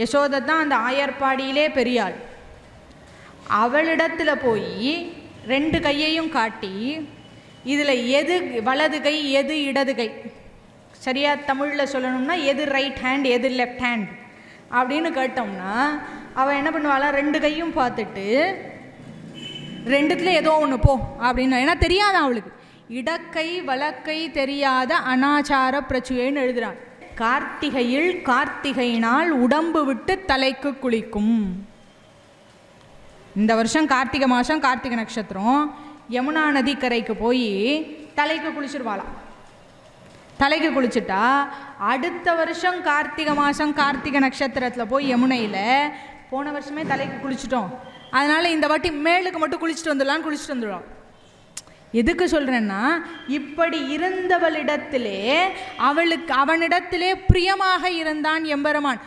யசோதை தான் அந்த ஆயர்பாடியிலே பெரியாள். அவளிடத்தில் போய் 2 கையையும் காட்டி இதில் எது வலது கை எது இடது கை, சரியா தமிழில் சொல்லணும்னா எது ரைட் ஹேண்ட் எது லெஃப்ட் ஹேண்ட் அப்படின்னு கேட்டோம்னா அவள் என்ன பண்ணுவாளா, 2 கையும் பார்த்துட்டு 2த்துல ஏதோ ஒன்று போ அப்படின்னு. ஏன்னா தெரியாதான் அவளுக்கு, இடக்கை வலக்கை தெரியாத அனாச்சார பிரச்சுவைன்னு எழுதுறான். கார்த்திகையில் கார்த்திகையினால் உடம்பு விட்டு தலைக்கு குளிக்கும். இந்த வருஷம் கார்த்திகை மாதம் கார்த்திகை நட்சத்திரம், யமுனா நதிக்கரைக்கு போய் தலைக்கு குளிச்சிருவாளாம். தலைக்கு குளிச்சுட்டா அடுத்த வருஷம் கார்த்திகை மாதம் கார்த்திகை நட்சத்திரத்தில் போய் யமுனையில், போன வருஷமே தலைக்கு குளிச்சிட்டோம் அதனால் இந்த வாட்டி மேலுக்கு மட்டும் குளிச்சுட்டு வந்துடலான்னு குளிச்சுட்டு வந்துடுவோம். எதுக்கு சொல்கிறேன்னா, இப்படி இருந்தவளிடத்திலே அவனிடத்திலே பிரியமாக இருந்தான் எம்பெருமான்.